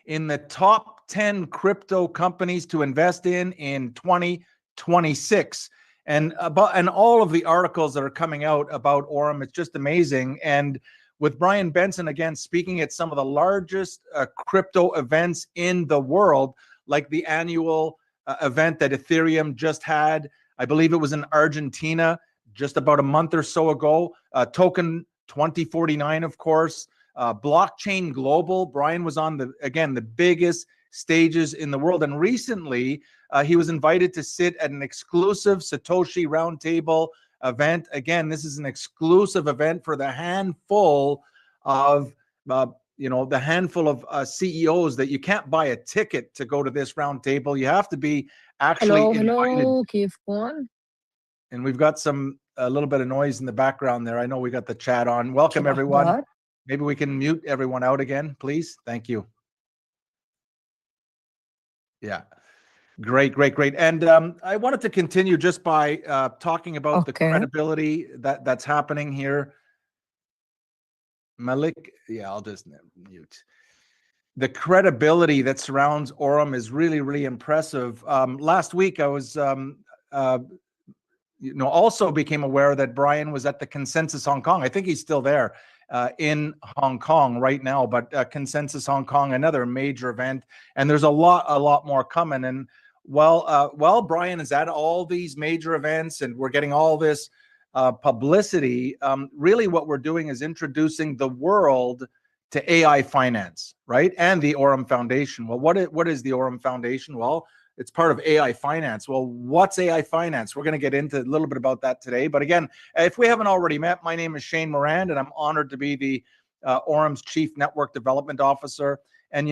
in the top 10 crypto companies to invest in 2026. And all of the articles that are coming out about Aurum, it's just amazing. And with Brian Benson again speaking at some of the largest crypto events in the world, like the annual event that Ethereum just had. I believe it was in Argentina just about a month or so ago. Token 2049, of course. Blockchain Global. Brian was on the biggest stages in the world. And recently, he was invited to sit at an exclusive Satoshi Roundtable event. Again, this is an exclusive event for the handful of CEOs that you can't buy a ticket to go to this roundtable. You have to be actually invited. Hello, كيفكم? And we've got a little bit of noise in the background there. I know we got the chat on. Welcome, everyone. Maybe we can mute everyone out again, please. Thank you. Yeah. Great. And I wanted to continue just by talking about the credibility that's happening here. Malik, yeah, I'll just mute. The credibility that surrounds Aurum is really, really impressive. Last week, I was, also became aware that Brian was at the Consensus Hong Kong. I think he's still there in Hong Kong right now, but Consensus Hong Kong, another major event, and there's a lot more coming. And while Brian is at all these major events and we're getting all this publicity, really what we're doing is introducing the world to AI finance, right? And the Aurum Foundation. Well, what is the Aurum Foundation? Well, it's part of AI finance. Well, what's AI finance? We're going to get into a little bit about that today. But again, if we haven't already met, my name is Shane Morand, and I'm honored to be the Aurum's Chief Network Development Officer. And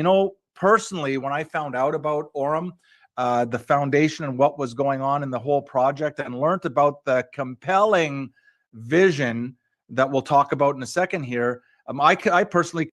personally, when I found out about Aurum, the foundation and what was going on in the whole project, and learned about the compelling vision that we'll talk about in a second here, I personally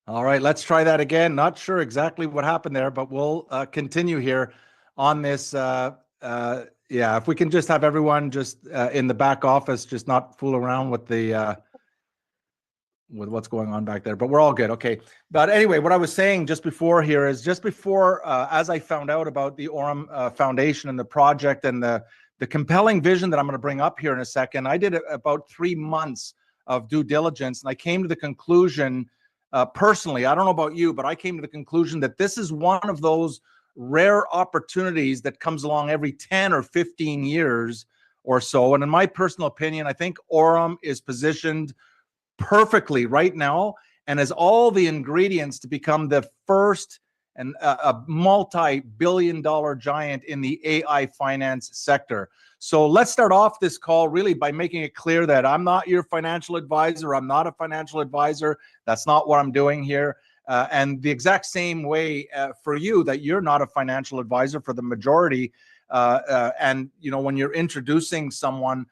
All right, let's try that again. Not sure exactly what happened there, but we'll continue here on this. Yeah, if we can just have everyone just in the back office, just not fool around with the with what's going on back there, but we're all good. Okay. But anyway, what I was saying just before here is just before, as I found out about the Aurum Foundation and the project and the compelling vision that I'm going to bring up here in a second, I did about 3 months of due diligence, and I came to the conclusion, personally, I don't know about you, but I came to the conclusion that this is one of those rare opportunities that comes along every 10 or 15 years or so. And in my personal opinion, I think Aurum is positioned perfectly right now and has all the ingredients to become the first and a multi-billion-dollar giant in the AI finance sector. So let's start off this call really by making it clear that I'm not your financial advisor. I'm not a financial advisor. That's not what I'm doing here. And the exact same way for you, that you're not a financial advisor for the majority. And you know, when you're introducing someone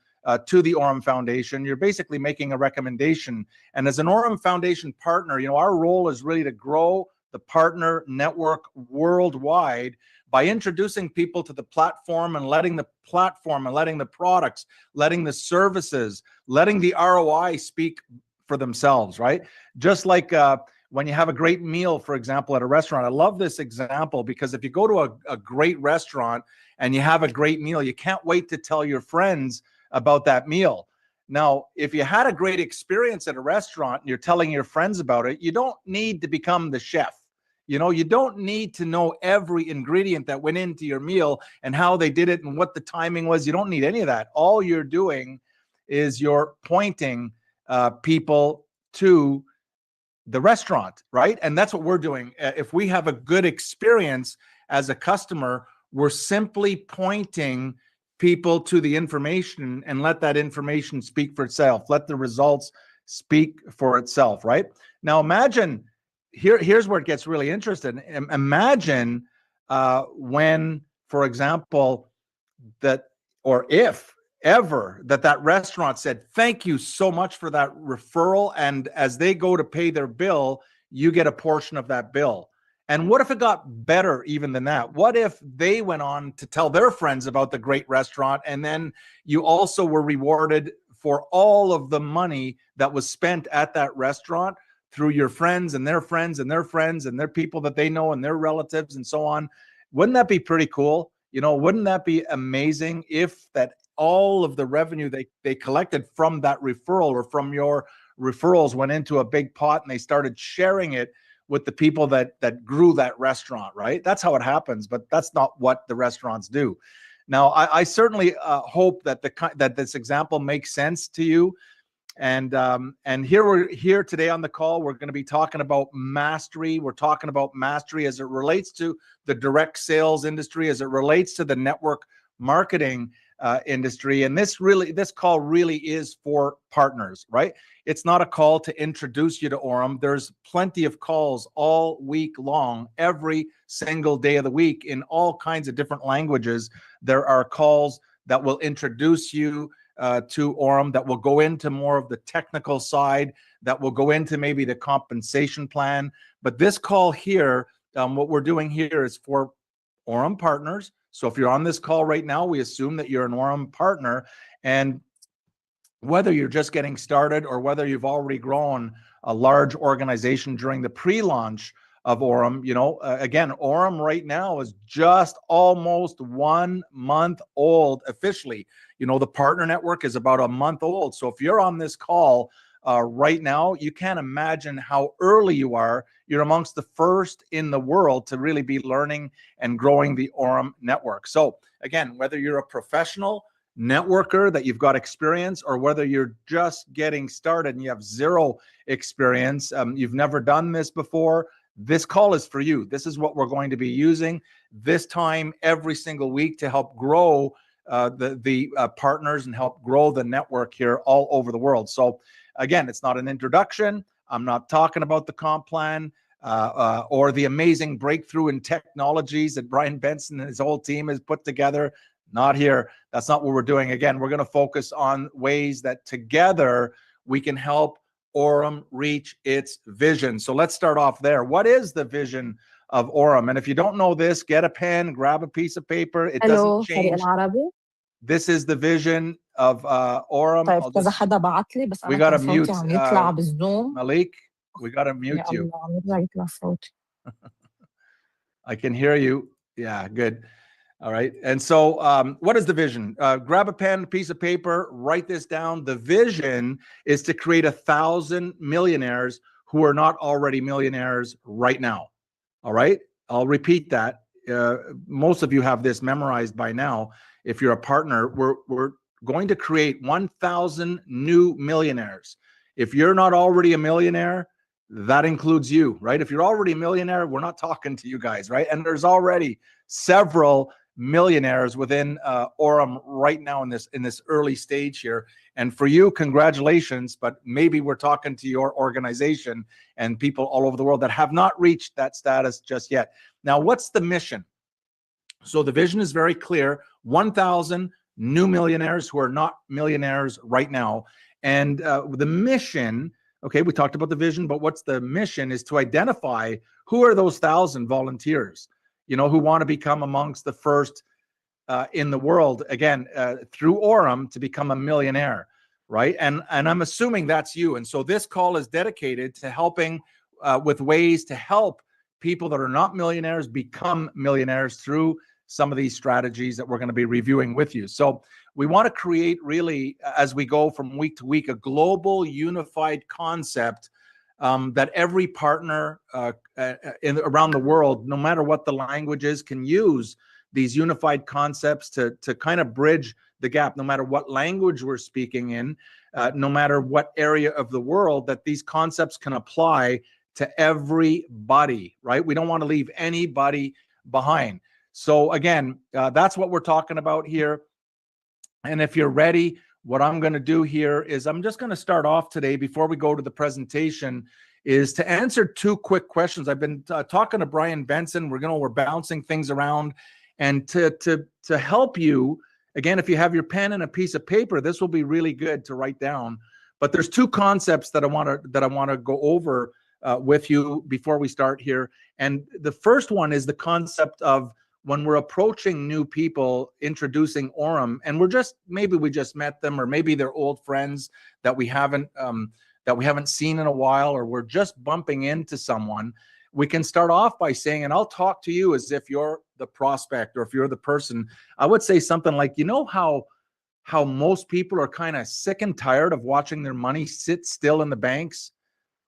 to the Aurum Foundation, you're basically making a recommendation. And as an Aurum Foundation partner, you know, our role is really to grow the partner network worldwide by introducing people to the platform and letting the platform and letting the products, letting the services, letting the ROI speak for themselves, right? Just like when you have a great meal, for example, at a restaurant. I love this example because if you go to a great restaurant and you have a great meal, you can't wait to tell your friends about that meal. Now, if you had a great experience at a restaurant and you're telling your friends about it, you don't need to become the chef. You know, you don't need to know every ingredient that went into your meal and how they did it and what the timing was. You don't need any of that. All you're doing is you're pointing people to the restaurant, right? And that's what we're doing. If we have a good experience as a customer, we're simply pointing people to the information and let that information speak for itself. Let the results speak for itself, right? Now imagine, here's where it gets really interesting. Imagine when, for example, that, or if ever, that restaurant said, thank you so much for that referral. And as they go to pay their bill, you get a portion of that bill. And what if it got better even than that? What if they went on to tell their friends about the great restaurant, and then you also were rewarded for all of the money that was spent at that restaurant through your friends and their friends and their friends and their people that they know and their relatives and so on? Wouldn't that be pretty cool? You know, wouldn't that be amazing if that all of the revenue they collected from that referral or from your referrals went into a big pot and they started sharing it with the people that grew that restaurant, right? That's how it happens, but that's not what the restaurants do. Now, I certainly hope that that this example makes sense to you. And we're here today on the call. We're going to be talking about mastery. We're talking about mastery as it relates to the direct sales industry, as it relates to the network marketing industry. And this call really is for partners, right? It's not a call to introduce you to Aurum. There's plenty of calls all week long, every single day of the week in all kinds of different languages. There are calls that will introduce you to Aurum, that will go into more of the technical side, that will go into maybe the compensation plan. But this call here, what we're doing here is for Aurum partners. So if you're on this call right now, we assume that you're an Aurum partner. And whether you're just getting started or whether you've already grown a large organization during the pre-launch of Aurum, you know, again, Aurum right now is just almost 1 month old officially. You know, the partner network is about a month old. So if you're on this call right now, you can't imagine how early you are. You're amongst the first in the world to really be learning and growing the Aurum network. So again, whether you're a professional networker that you've got experience, or whether you're just getting started and you have zero experience, you've never done this before, this call is for you. This is what we're going to be using this time every single week to help grow the partners and help grow the network here all over the world. So again, it's not an introduction. I'm not talking about the comp plan or the amazing breakthrough in technologies that Brian Benson and his whole team has put together. Not here. That's not what we're doing. Again, we're going to focus on ways that together we can help Aurum reach its vision. So let's start off there. What is the vision of Aurum. And if you don't know this, get a pen, grab a piece of paper. It doesn't الو فريق change. العربي. This is the vision of Aurum. طيب كذا حدا بعت لي بس We انا got to كان صوتي mute عم يطلع بالزوم. Malik. We got to يا mute you. الله عم يرجع يطلع صوتي. I can hear you. Yeah, good. All right. And so what is the vision? Grab a pen, piece of paper, write this down. The vision is to create 1,000 millionaires who are not already millionaires right now. All right. I'll repeat that. Most of you have this memorized by now. If you're a partner, we're going to create 1,000 new millionaires. If you're not already a millionaire, that includes you, right? If you're already a millionaire, we're not talking to you guys, right? And there's already several millionaires within Aurum right now in this early stage here. And for you, congratulations, but maybe we're talking to your organization and people all over the world that have not reached that status just yet. Now, what's the mission? So the vision is very clear: 1,000 new millionaires who are not millionaires right now. And the mission, okay, we talked about the vision, but what's the mission is to identify who are those 1,000 volunteers, who want to become amongst the first in the world, again, through Aurum, to become a millionaire, right? And I'm assuming that's you. And so this call is dedicated to helping with ways to help people that are not millionaires become millionaires through some of these strategies that we're going to be reviewing with you. So we want to create, really, as we go from week to week, a global unified concept that every partner around the world, no matter what the language is, can use these unified concepts to kind of bridge the gap, no matter what language we're speaking in, no matter what area of the world, that these concepts can apply to everybody, right? We don't want to leave anybody behind. So again, that's what we're talking about here. And if you're ready, what I'm going to do here is I'm just going to start off today, before we go to the presentation, is to answer two quick questions. I've been talking to Brian Benson. We're bouncing things around, and to help you, again, if you have your pen and a piece of paper, this will be really good to write down. But there's two concepts that I want to go over with you before we start here. And the first one is the concept of, when we're approaching new people, introducing Aurum, and maybe we just met them, or maybe they're old friends that we haven't seen in a while, or we're just bumping into someone, we can start off by saying, and I'll talk to you as if you're the prospect, or if you're the person. I would say something like, how most people are kind of sick and tired of watching their money sit still in the banks.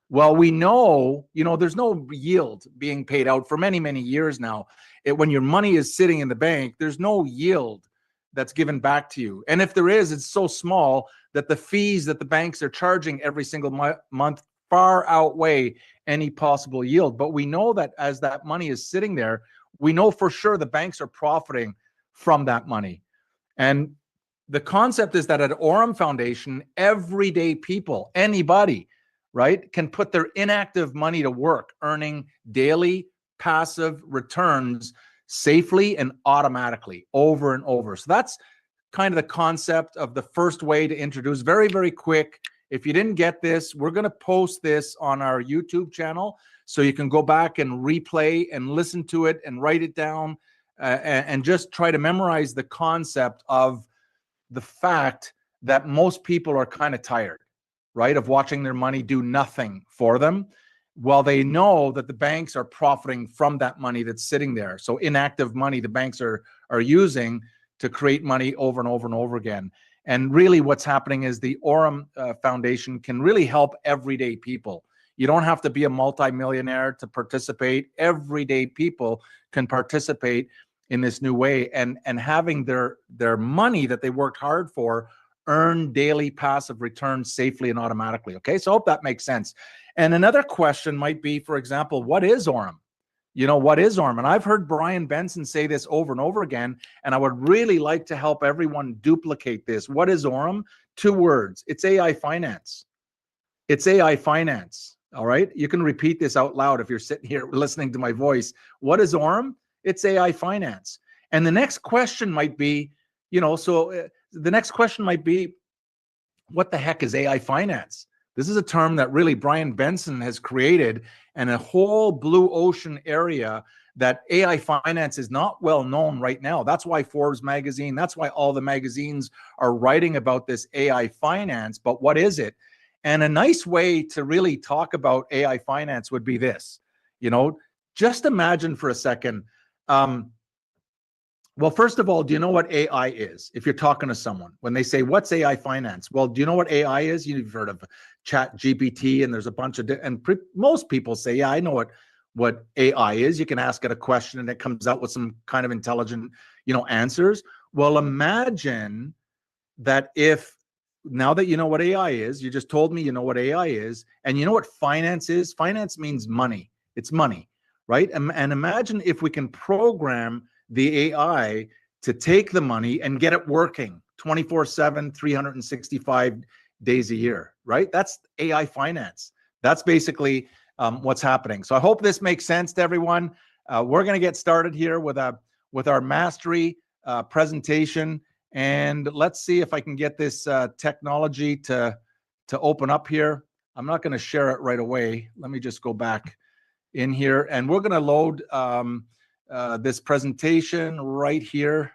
Well, we know, there's no yield being paid out for many, many years now. When your money is sitting in the bank, there's no yield that's given back to you. And if there is, it's so small that the fees that the banks are charging every single month far outweigh any possible yield. But we know that as that money is sitting there, we know for sure the banks are profiting from that money. And the concept is that at Aurum Foundation, everyday people, anybody, right, can put their inactive money to work, earning daily passive returns safely and automatically over and over. So that's kind of the concept of the first way to introduce. Very, very quick. If you didn't get this, we're going to post this on our YouTube channel, so you can go back and replay and listen to it and write it down, and just try to memorize the concept of the fact that most people are kind of tired, right, of watching their money do nothing for them, while they know that the banks are profiting from that money that's sitting there. So inactive money the banks are using to create money over and over and over again. And really what's happening is the Aurum Foundation can really help everyday people. You don't have to be a multimillionaire to participate. Everyday people can participate in this new way, and having their money that they worked hard for earn daily passive returns safely and automatically. Okay, so I hope that makes sense. And another question might be, for example, what is Aurum? What is Aurum? And I've heard Brian Benson say this over and over again, and I would really like to help everyone duplicate this. What is Aurum? 2 words. It's AI finance. It's AI finance. All right. You can repeat this out loud if you're sitting here listening to my voice. What is Aurum? It's AI finance. And the next question might be, the next question might be, what the heck is AI finance? This is a term that really Brian Benson has created, and a whole blue ocean area that AI finance is not well known right now. That's why Forbes magazine, that's why all the magazines are writing about this AI finance. But what is it? And a nice way to really talk about AI finance would be this. Just imagine for a second. Well, first of all, do you know what AI is? If you're talking to someone, when they say, what's AI finance? Well, do you know what AI is? You've heard of Chat GPT, and there's a bunch of, most people say, yeah, I know what AI is. You can ask it a question and it comes out with some kind of intelligent, answers. Well, imagine that if, now that you know what AI is, you just told me you know what AI is, and you know what finance is. Finance means money. It's money, right? And imagine if we can program the AI to take the money and get it working 24/7, 365 days a year, right? That's AI finance. That's basically what's happening. So I hope this makes sense to everyone. We're going to get started here with our mastery presentation, and let's see if I can get this technology to open up here. I'm not going to share it right away. Let me just go back in here, and we're going to load this presentation right here.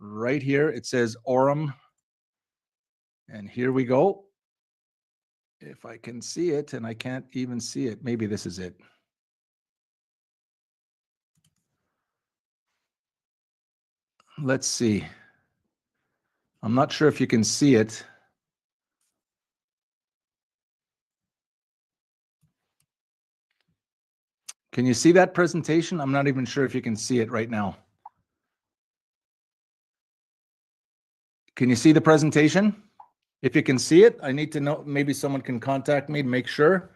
Right here, it says Aurum, and here we go. If I can see it, and I can't even see it. Maybe this is it. Let's see. I'm not sure if you can see it. Can you see that presentation? I'm not even sure if you can see it right now. Can you see the presentation? If you can see it, I need to know, maybe someone can contact me to make sure.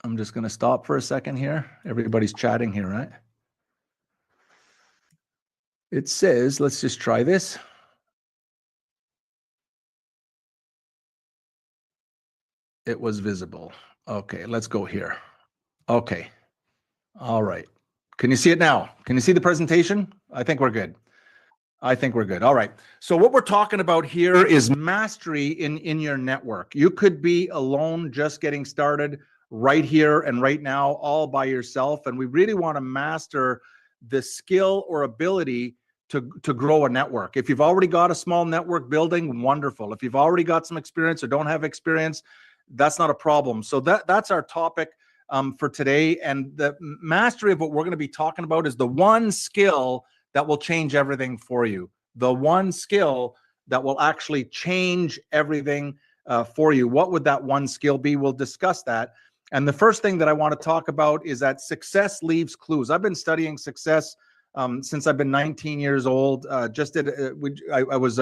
I'm just going to stop for a second here. Everybody's chatting here, right? It says, let's just try this. It was visible. Okay, let's go here. Okay. All right. Can you see it now? Can you see the presentation? I think we're good. I think we're good. All right. So what we're talking about here is mastery in your network. You could be alone, just getting started right here and right now, all by yourself. And we really want to master the skill or ability to grow a network. If you've already got a small network building, wonderful. If you've already got some experience or don't have experience, that's not a problem. So that's our topic for today. And the mastery of what we're going to be talking about is the one skill that will change everything for you. The one skill that will actually change everything for you. What would that one skill be? We'll discuss that. And the first thing that I want to talk about is that success leaves clues. I've been studying success since I've been 19 years old. I was,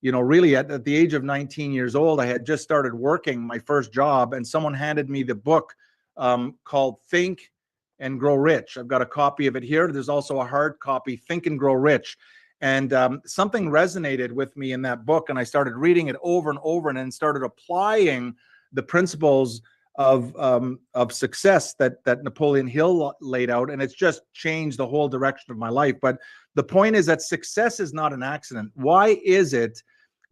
really at the age of 19 years old, I had just started working my first job, and someone handed me the book called Think and Grow Rich. I've got a copy of it here. There's also a hard copy, Think and Grow Rich. And something resonated with me in that book, and I started reading it over and over, and then started applying the principles of success that Napoleon Hill laid out, and it's just changed the whole direction of my life. But the point is that success is not an accident. Why is it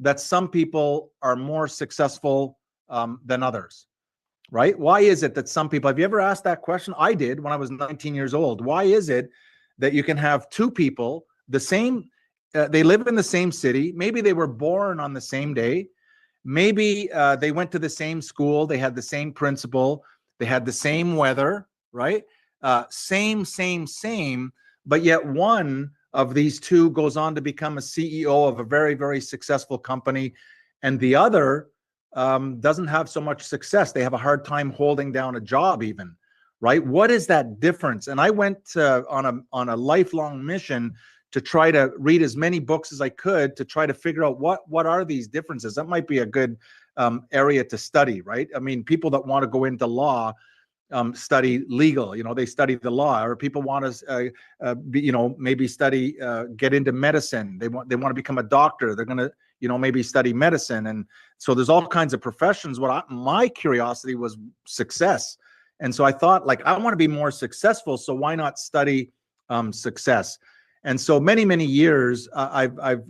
that some people are more successful than others? Right? Why is it that some people, have you ever asked that question? I did when I was 19 years old. Why is it that you can have two people, the same, they live in the same city, maybe they were born on the same day, maybe they went to the same school, they had the same principal, they had the same weather, right? Same, but yet one of these two goes on to become a CEO of a very, very successful company, and the other doesn't have so much success. They have a hard time holding down a job even, right? What is that difference? And I went on a lifelong mission to try to read as many books as I could to try to figure out what are these differences. That might be a good area to study, right? I mean, people that want to go into law study legal, they study the law, or people want to, maybe study, get into medicine. They want to become a doctor. They're going to, maybe study medicine. And so there's all kinds of professions. My curiosity was success. And so I thought, I want to be more successful. So why not study success? And so many years I've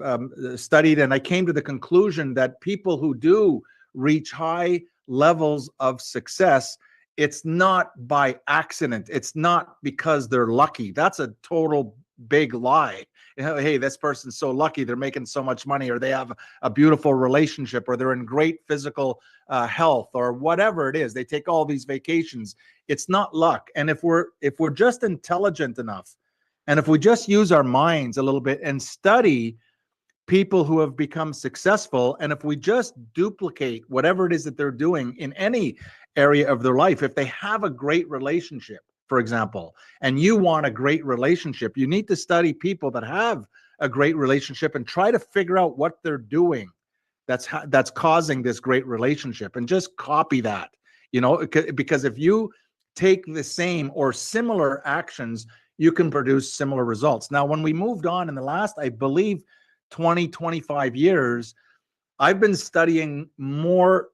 studied, and I came to the conclusion that people who do reach high levels of success, it's not by accident. It's not because they're lucky. That's a total big lie. Hey, this person's so lucky, they're making so much money, or they have a beautiful relationship, or they're in great physical health, or whatever it is. They take all these vacations. It's not luck. And if we're just intelligent enough, and if we just use our minds a little bit and study people who have become successful, and if we just duplicate whatever it is that they're doing in any area of their life, if they have a great relationship, for example, and you want a great relationship, you need to study people that have a great relationship and try to figure out what they're doing that's causing this great relationship, and just copy that, because if you take the same or similar actions, you can produce similar results. Now, when we moved on in the last, I believe, 25 years, I've been studying more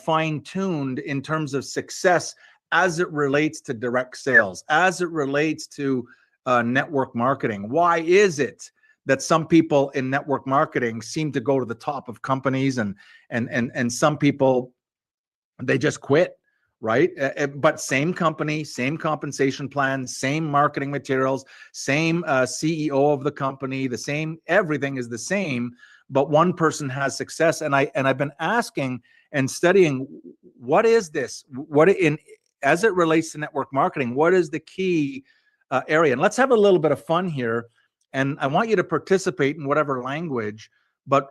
fine-tuned in terms of success as it relates to direct sales, as it relates to network marketing. Why is it that some people in network marketing seem to go to the top of companies, and some people, they just quit, right? But same company, same compensation plan, same marketing materials, same CEO of the company, the same, everything is the same, but one person has success. And I've been asking and studying, what is this? As it relates to network marketing, what is the key area? And let's have a little bit of fun here. And I want you to participate in whatever language, but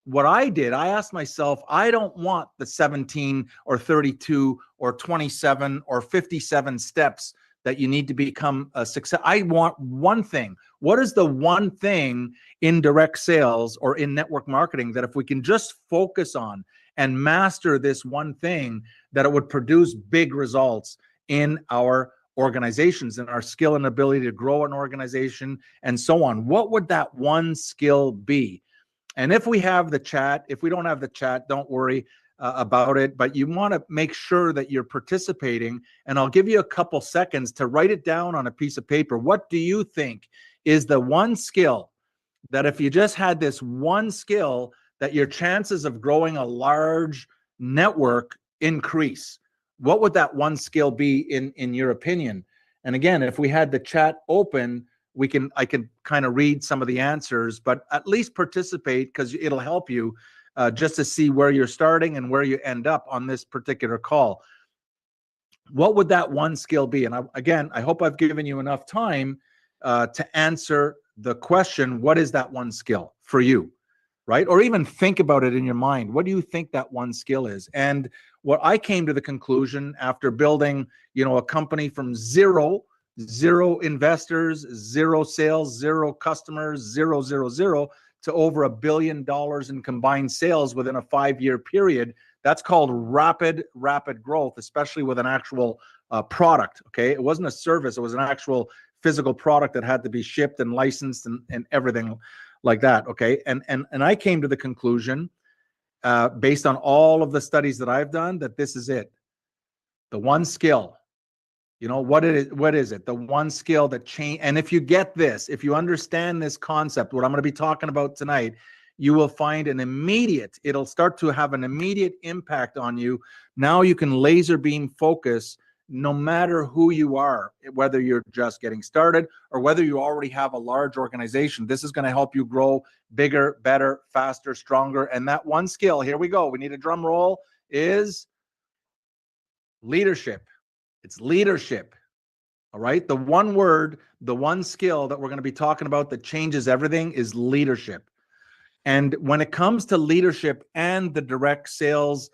what I did, I asked myself, I don't want the 17 or 32 or 27 or 57 steps that you need to become a success. I want one thing. What is the one thing in direct sales or in network marketing that if we can just focus on and master this one thing, that it would produce big results in our organizations and our skill and ability to grow an organization and so on? What would that one skill be? And if we have the chat, if we don't have the chat, don't worry about it, but you want to make sure that you're participating, and I'll give you a couple seconds to write it down on a piece of paper. What do you think is the one skill that if you just had this one skill, that your chances of growing a large network increase? What would that one skill be in your opinion? And again, if we had the chat open, I can kind of read some of the answers, but at least participate, because it'll help you just to see where you're starting and where you end up on this particular call. What would that one skill be? And I hope I've given you enough time to answer the question, what is that one skill for you, right? Or even think about it in your mind. What do you think that one skill is? And what I came to the conclusion after building, a company from zero investors, zero sales, zero customers, zero to over $1 billion in combined sales within a 5-year period. That's called rapid growth, especially with an actual product. Okay, it wasn't a service; it was an actual physical product that had to be shipped and licensed and everything like that. Okay, and I came to the conclusion, based on all of the studies that I've done, that this is it. The one skill. What is it? The one skill that change. And if you get this, if you understand this concept, what I'm going to be talking about tonight, you will find it'll start to have an immediate impact on you. Now you can laser beam focus no matter who you are, whether you're just getting started or whether you already have a large organization. This is going to help you grow bigger, better, faster, stronger. And that one skill, here we go. We need a drum roll, is leadership. It's leadership. All right. The one word, the one skill that we're going to be talking about that changes everything is leadership. And when it comes to leadership and the direct sales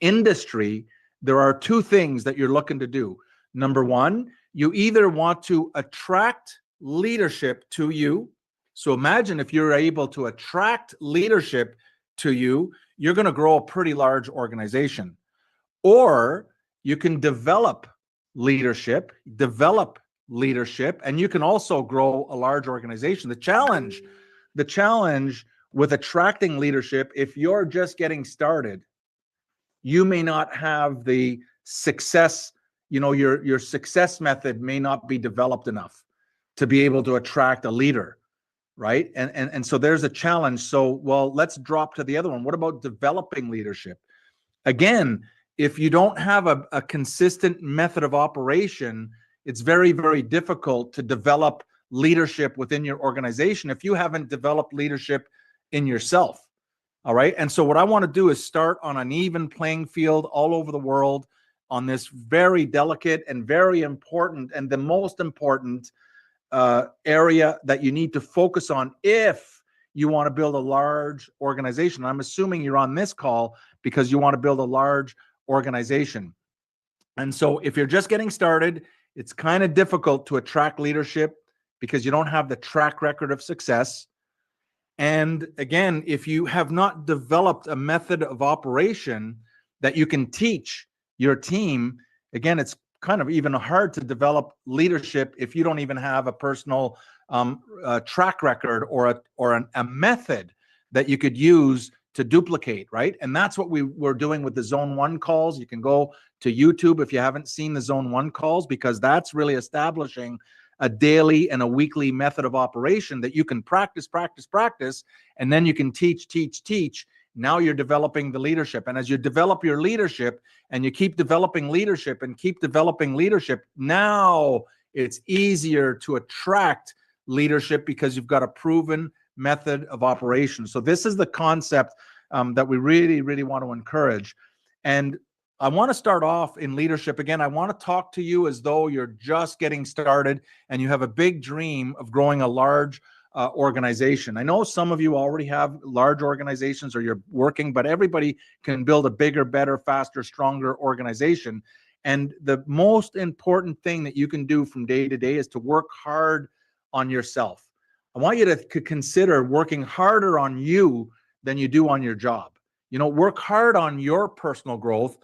industry, there are two things that you're looking to do. Number one, you either want to attract leadership to you. So imagine if you're able to attract leadership to you, you're going to grow a pretty large organization. Or you can develop leadership, and you can also grow a large organization. The challenge with attracting leadership, if you're just getting started, you may not have the success, your success method may not be developed enough. to be able to attract a leader, right? And so there's a challenge. So, well, let's drop to the other one. What about developing leadership? Again, if you don't have a consistent method of operation, it's very, very difficult to develop leadership within your organization if you haven't developed leadership in yourself. All right. And so what I want to do is start on an even playing field all over the world on this very delicate and very important, and the most important area that you need to focus on if you want to build a large organization. I'm assuming you're on this call because you want to build a large organization. And so if you're just getting started, it's kind of difficult to attract leadership because you don't have the track record of success. And again, if you have not developed a method of operation that you can teach your team, again, it's kind of even hard to develop leadership if you don't even have a personal track record or a method that you could use to duplicate, right? And that's what we were doing with the Zone 1 calls. You can go to YouTube if you haven't seen the Zone 1 calls, because that's really establishing a daily and a weekly method of operation that you can practice, and then you can teach. Now you're developing the leadership. And as you develop your leadership and you keep developing leadership, now it's easier to attract leadership because you've got a proven method of operation. So this is the concept that we really, really want to encourage. And I want to start off in leadership. Again, I want to talk to you as though you're just getting started and you have a big dream of growing a large organization. I know some of you already have large organizations or you're working, but everybody can build a bigger, better, faster, stronger organization. And the most important thing that you can do from day to day is to work hard on yourself. I want you to consider working harder on you than you do on your job. You know, work hard on your personal growth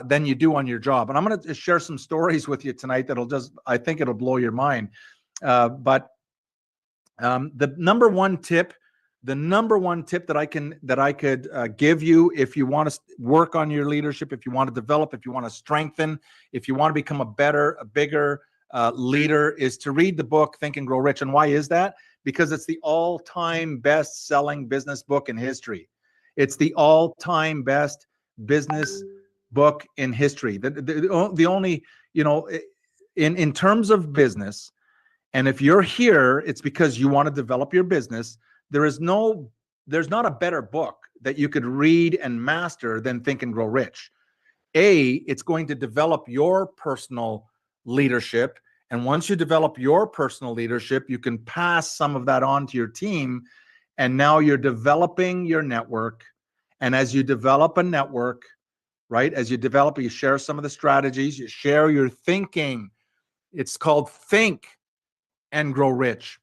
than you do on your job. And I'm going to share some stories with you tonight I think it'll blow your mind. But the number one tip that I could give you if you want to work on your leadership, if you want to develop, if you want to strengthen, if you want to become a bigger leader, is to read the book Think and Grow Rich. And why is that? Because it's the all-time best-selling business book in history. It's the all-time best business book in history. The only, you know, in terms of business, and if you're here, it's because you want to develop your business. There's not a better book that you could read and master than Think and Grow Rich. It's going to develop your personal leadership. And once you develop your personal leadership, you can pass some of that on to your team. And now you're developing your network. And as you develop a network, right, you share some of the strategies, you share your thinking. It's called Think and Grow Rich.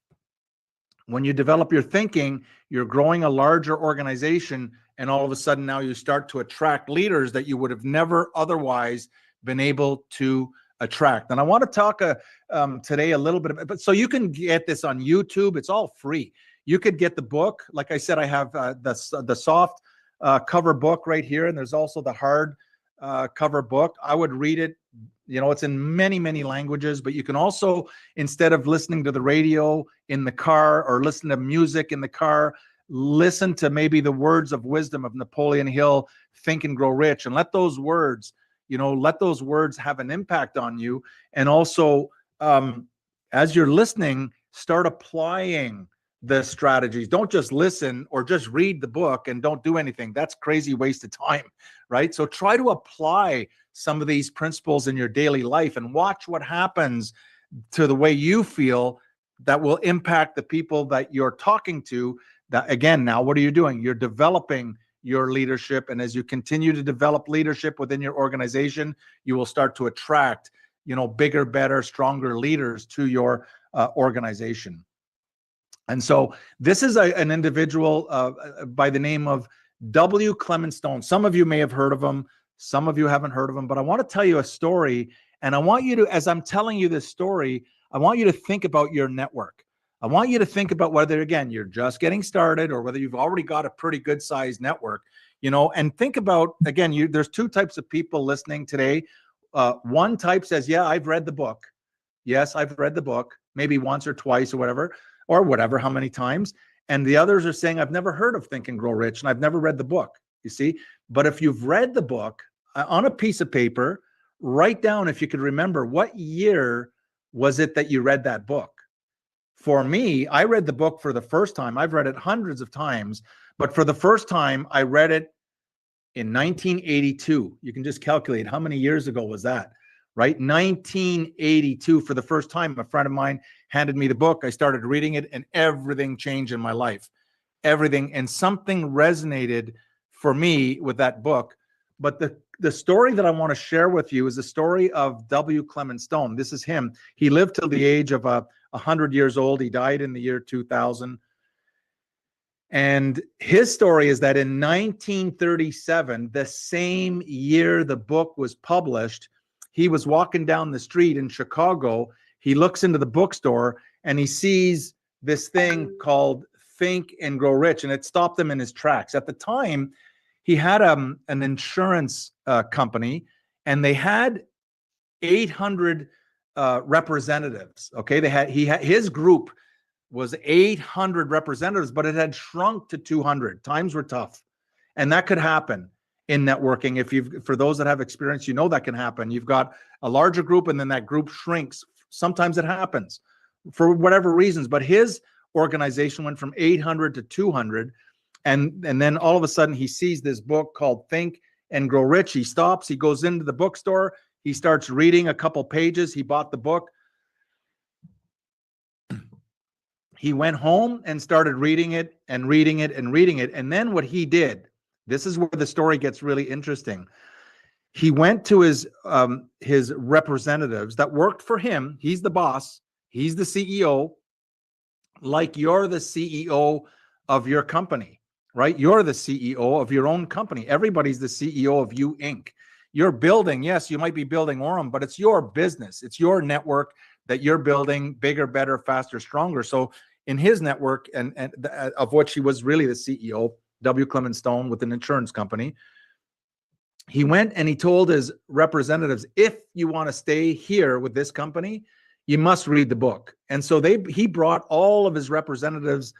When you develop your thinking, you're growing a larger organization, and all of a sudden now you start to attract leaders that you would have never otherwise been able to attract. And I want to talk today a little bit but so you can get this on YouTube. It's all free. You could get the book. Like I said, I have the soft cover book right here, and there's also the hard cover book. I would read it. You know, it's in many, many languages, but you can also, instead of listening to the radio in the car or listen to music in the car, listen to maybe the words of wisdom of Napoleon Hill, Think and Grow Rich, and let those words have an impact on you. And also, as you're listening, start applying the strategies. Don't just listen or just read the book and don't do anything. That's crazy waste of time, right? So try to apply some of these principles in your daily life and watch what happens to the way you feel that will impact the people that you're talking to. That, again, now what are you doing? You're developing your leadership. And as you continue to develop leadership within your organization, you will start to attract, bigger, better, stronger leaders to your organization. And so this is an individual by the name of W. Clement Stone. Some of you may have heard of him. Some of you haven't heard of him, but I want to tell you a story. And I want you to, as I'm telling you this story, I want you to think about your network. I want you to think about whether, again, you're just getting started or whether you've already got a pretty good sized network, and think about, again, there's two types of people listening today. One type says, yeah, I've read the book. Yes, I've read the book. maybe once or twice or whatever, how many times. And the others are saying, I've never heard of Think and Grow Rich, and I've never read the book, you see. But if you've read the book, on a piece of paper, write down, if you could remember, what year was it that you read that book? For me, I read the book for the first time. I've read it hundreds of times, but for the first time, I read it in 1982. You can just calculate how many years ago was that, right? 1982, for the first time, a friend of mine handed me the book. I started reading it, and everything changed in my life. Everything. And something resonated for me with that book. But the story that I want to share with you is the story of W. Clement Stone. This is him. He lived till the age of 100 years old. He died in the year 2000. And his story is that in 1937, the same year the book was published, he was walking down the street in Chicago. He looks into the bookstore and he sees this thing called Think and Grow Rich, and it stopped him in his tracks. At the time, he had an insurance company, and they had 800 representatives. Okay, his group was 800 representatives, but it had shrunk to 200. Times were tough, and that could happen in networking. For those that have experience, you know that can happen. You've got a larger group, and then that group shrinks. Sometimes it happens for whatever reasons. But his organization went from 800 to 200. And then all of a sudden he sees this book called Think and Grow Rich. He stops, he goes into the bookstore, he starts reading a couple pages. He bought the book. He went home and started reading it and reading it and reading it. And then what he did, this is where the story gets really interesting. He went to his representatives that worked for him. He's the boss. He's the CEO. Like you're the CEO of your company. Right? You're the CEO of your own company. Everybody's the CEO of You Inc. You're building, yes, you might be building Aurum, but it's your business. It's your network that you're building bigger, better, faster, stronger. So in his network, and of which he was really the CEO, W. Clement Stone, with an insurance company, he went and he told his representatives, if you want to stay here with this company, you must read the book. And so he brought all of his representatives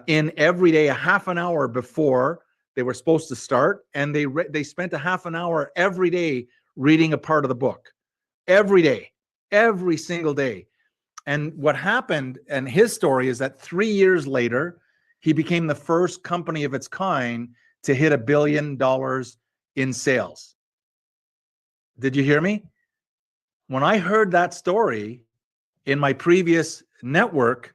in every day, a half an hour before they were supposed to start, and they spent a half an hour every day reading a part of the book, every day, every single day. And what happened, and his story, is that 3 years later, he became the first company of its kind to hit $1 billion in sales. Did you hear me? When I heard that story in my previous network,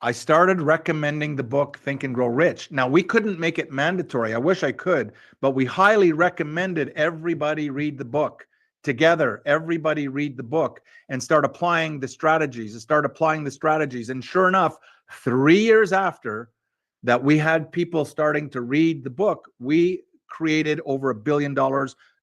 I started recommending the book Think and Grow Rich. Now, we couldn't make it mandatory. I wish I could, but we highly recommended everybody read the book together. Everybody read the book and start applying the strategies And sure enough, 3 years after that, we had people starting to read the book. We created over $1 billion,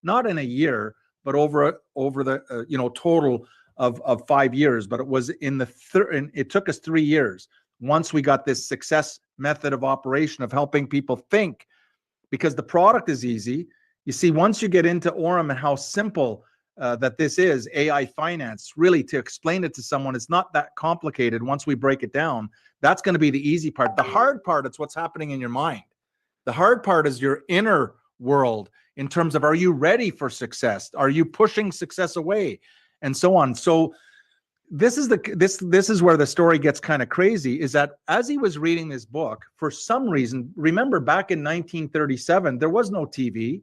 not in a year, but over the total of 5 years. But it was it took us 3 years. Once we got this success method of operation of helping people think, because the product is easy. You see, once you get into Aurum and how simple that this is, AI finance, really, to explain it to someone, it's not that complicated. Once we break it down, that's going to be the easy part. The hard part, it's what's happening in your mind. The hard part is your inner world, in terms of, are you ready for success? Are you pushing success away? And so on. So this is where the story gets kind of crazy, is that as he was reading this book, for some reason, remember back in 1937, there was no TV.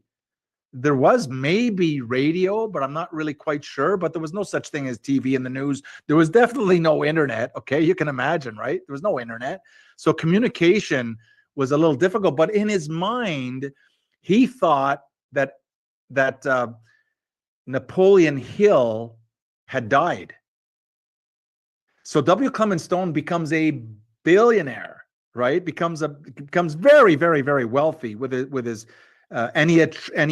There was maybe radio, but I'm not really quite sure. But there was no such thing as TV in the news. There was definitely no internet. Okay, you can imagine, right? There was no internet. So communication was a little difficult. But in his mind, he thought that Napoleon Hill had died. So W. Clement Stone becomes a billionaire, right? Becomes very, very, very wealthy with his and he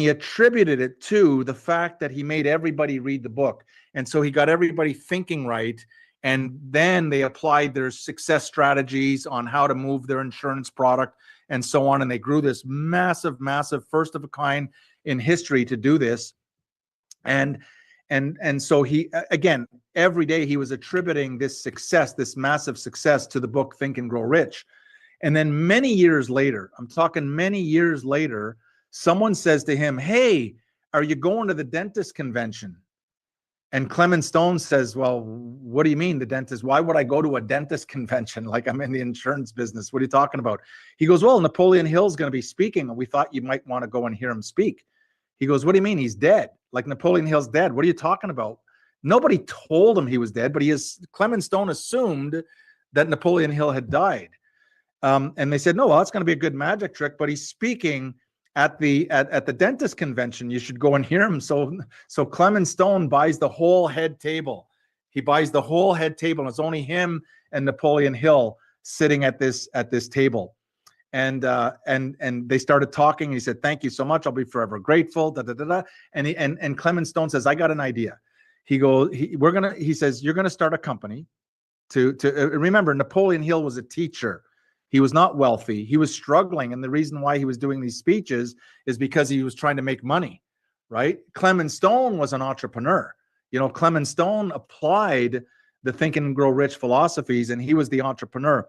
attributed it to the fact that he made everybody read the book. And so he got everybody thinking right. And then they applied their success strategies on how to move their insurance product and so on. And they grew this massive, massive, first of a kind in history to do this. And And so he, again, every day he was attributing this success, this massive success, to the book Think and Grow Rich. And then many years later, I'm talking many years later, someone says to him, "Hey, are you going to the dentist convention?" And Clement Stone says, "Well, what do you mean, the dentist? Why would I go to a dentist convention? Like, I'm in the insurance business. What are you talking about?" He goes, "Well, Napoleon Hill's going to be speaking, and we thought you might want to go and hear him speak." He goes, "What do you mean? He's dead. Like, Napoleon Hill's dead. What are you talking about?" Nobody told him he was dead, but Clement Stone assumed that Napoleon Hill had died. And they said, "No, well, that's going to be a good magic trick, but he's speaking at the dentist convention. You should go and hear him." So Clement Stone buys the whole head table. He buys the whole head table, and it's only him and Napoleon Hill sitting at this table. And they started talking. He said, "Thank you so much. I'll be forever grateful." Da, da, da, da. And Clement Stone says, "I got an idea." He says, "You're gonna start a company to remember, Napoleon Hill was a teacher. He was not wealthy. He was struggling. And the reason why he was doing these speeches is because he was trying to make money, right? Clement Stone was an entrepreneur. Clement Stone applied the Think and Grow Rich philosophies, and he was the entrepreneur.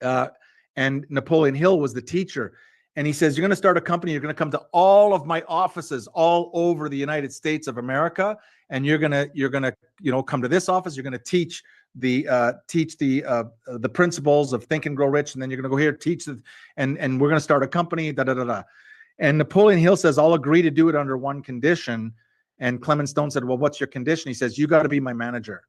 And Napoleon Hill was the teacher. And he says, "You're going to start a company. You're going to come to all of my offices all over the United States of America, and you're going to come to this office. You're going to teach the principles of Think and Grow Rich, and then you're going to go here teach and we're going to start a company." Da da da da. And Napoleon Hill says, "I'll agree to do it under one condition." And Clement Stone said, "Well, what's your condition?" He says, "You got to be my manager,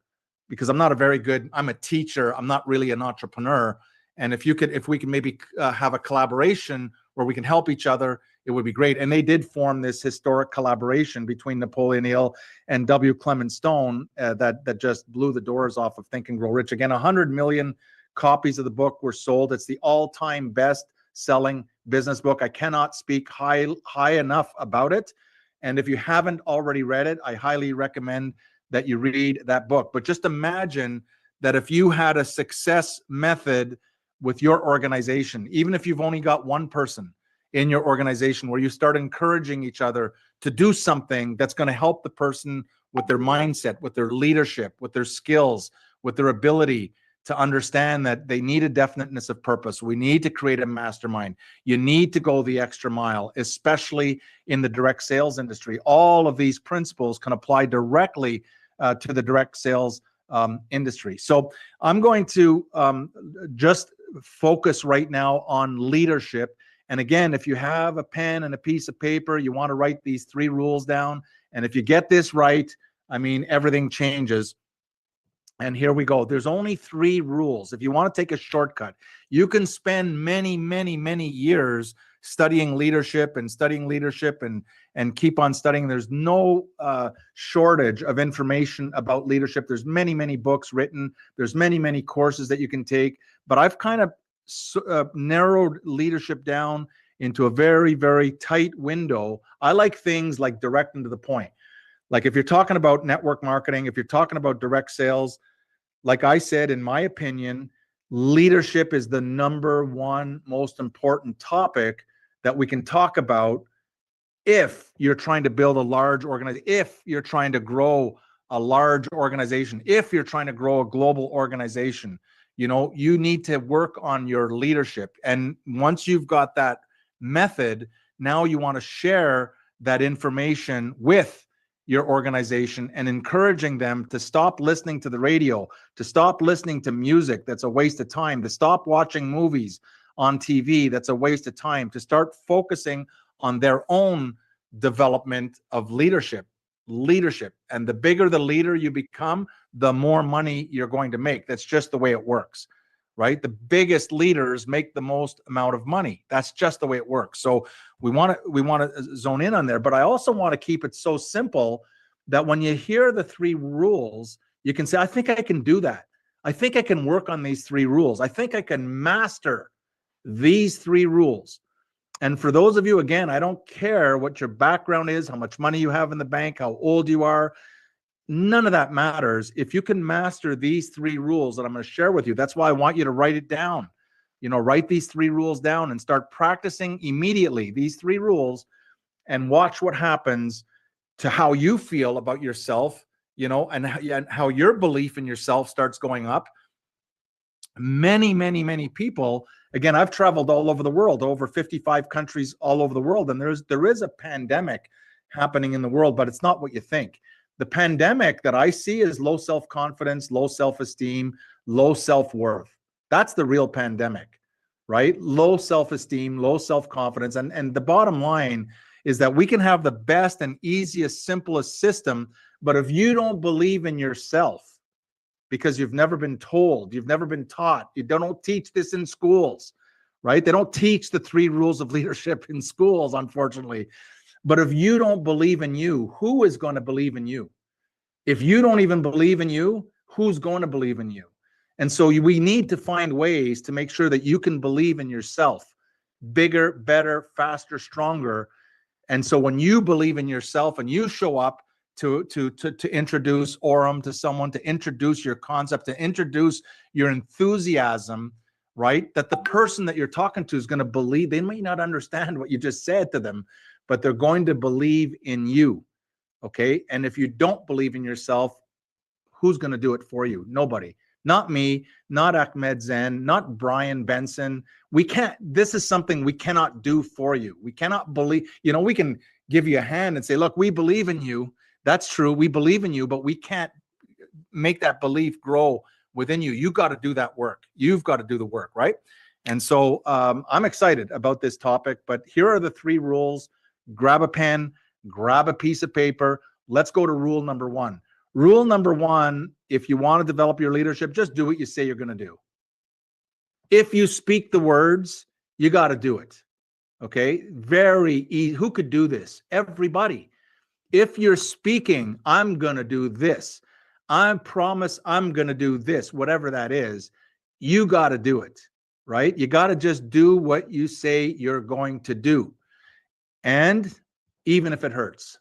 because I'm a teacher. I'm not really an entrepreneur. And if we can maybe have a collaboration where we can help each other, it would be great." And they did form this historic collaboration between Napoleon Hill and W. Clement Stone that just blew the doors off of Think and Grow Rich. Again, 100 million copies of the book were sold. It's the all-time best-selling business book. I cannot speak high enough about it. And if you haven't already read it, I highly recommend that you read that book. But just imagine that if you had a success method with your organization, even if you've only got one person in your organization, where you start encouraging each other to do something that's going to help the person with their mindset, with their leadership, with their skills, with their ability to understand that they need a definiteness of purpose. We need to create a mastermind. You need to go the extra mile, especially in the direct sales industry. All of these principles can apply directly to the direct sales industry. So I'm going to just focus right now on leadership. And again, if you have a pen and a piece of paper, you want to write these 3 rules down. And if you get this right, I mean, everything changes. And here we go. There's only 3 rules. If you want to take a shortcut, you can spend many, many, many years studying leadership and keep on studying. There's no shortage of information about leadership. There's many, many books written. There's many, many courses that you can take. But I've kind of narrowed leadership down into a very, very tight window. I like things like direct and to the point. Like if you're talking about network marketing, if you're talking about direct sales, like I said, in my opinion, leadership is the number one most important topic that we can talk about if you're trying to build a large organization, if you're trying to grow a large organization, if you're trying to grow a global organization. You need to work on your leadership. And once you've got that method, now you want to share that information with your organization and encouraging them to stop listening to the radio, to stop listening to music that's a waste of time, to stop watching movies on TV that's a waste of time, to start focusing on their own development of leadership. And the bigger the leader you become, the more money you're going to make. That's just the way it works, right? The biggest leaders make the most amount of money. That's just the way it works. So we want to zone in on there, but I also want to keep it so simple that when you hear the 3 rules, you can say, "I think I can do that. I think I can work on these 3 rules. I think I can master these 3 rules." And for those of you, again, I don't care what your background is, how much money you have in the bank, how old you are. None of that matters. If you can master these 3 rules that I'm going to share with you, that's why I want you to write it down. Write these 3 rules down and start practicing immediately these 3 rules and watch what happens to how you feel about yourself, and how your belief in yourself starts going up. Many people, again, I've traveled all over the world, over 55 countries all over the world, and there is a pandemic happening in the world, but it's not what you think. The pandemic that I see is low self-confidence, low self-esteem, low self-worth. That's the real pandemic, right? Low self-esteem, low self-confidence. And the bottom line is that we can have the best and easiest, simplest system, but if you don't believe in yourself, because you've never been told, you've never been taught, you don't teach this in schools, right? They don't teach the 3 rules of leadership in schools, unfortunately. But if you don't believe in you, who is going to believe in you? If you don't even believe in you, who's going to believe in you? And so we need to find ways to make sure that you can believe in yourself, bigger, better, faster, stronger. And so when you believe in yourself and you show up to introduce Aurum to someone, to introduce your concept, to introduce your enthusiasm, right? That the person that you're talking to is going to believe. They may not understand what you just said to them, but they're going to believe in you. Okay. And if you don't believe in yourself, who's going to do it for you? Nobody. Not me, not Ahmed Zen, not Brian Benson. We can't, this is something we cannot do for you. We cannot believe, we can give you a hand and say, look, we believe in you. That's true. We believe in you, but we can't make that belief grow within you. You got to do that work. You've got to do the work, right? And so I'm excited about this topic, but here are the 3 rules. Grab a pen, grab a piece of paper. Let's go to rule number 1. Rule number 1, if you want to develop your leadership, just do what you say you're going to do. If you speak the words, you got to do it. Okay? Very easy. Who could do this? Everybody. If you're speaking, I'm going to do this. I promise I'm going to do this, whatever that is, you got to do it, right? You got to just do what you say you're going to do. And even if it hurts,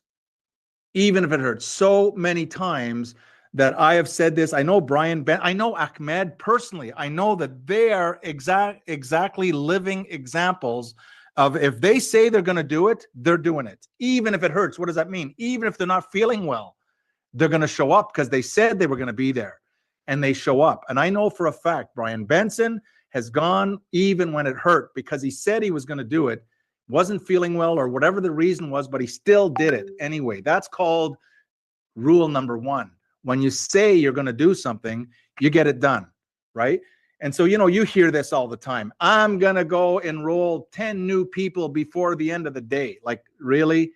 so many times that I have said this, I know I know Ahmed personally, I know that they are exactly living examples of if they say they're going to do it, they're doing it. Even if it hurts. What does that mean? Even if they're not feeling well, they're going to show up because they said they were going to be there, and they show up. And I know for a fact, Brian Benson has gone even when it hurt because he said he was going to do it, wasn't feeling well or whatever the reason was, but he still did it anyway. That's called rule number 1. When you say you're going to do something, you get it done, right? And so, you hear this all the time. I'm going to go enroll 10 new people before the end of the day. Like, really?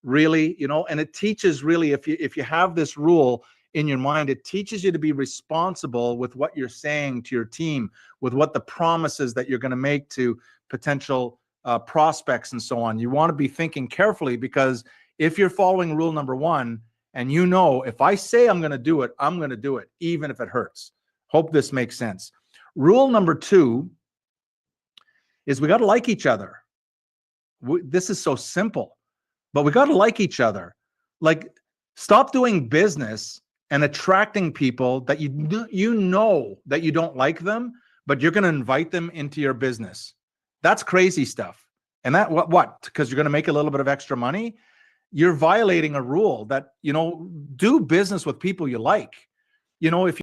And it teaches really, if you have this rule in your mind, it teaches you to be responsible with what you're saying to your team, with what the promises that you're going to make to potential prospects and so on. You want to be thinking carefully, because if you're following rule number 1 and if I say I'm going to do it, I'm going to do it, even if it hurts. Hope this makes sense. Rule number 2 is we got to like each other. This is so simple, but we got to like each other. Like, stop doing business and attracting people that you know that you don't like them, but you're going to invite them into your business. That's crazy stuff. And that what? Because you're going to make a little bit of extra money? You're violating a rule that, do business with people you like. If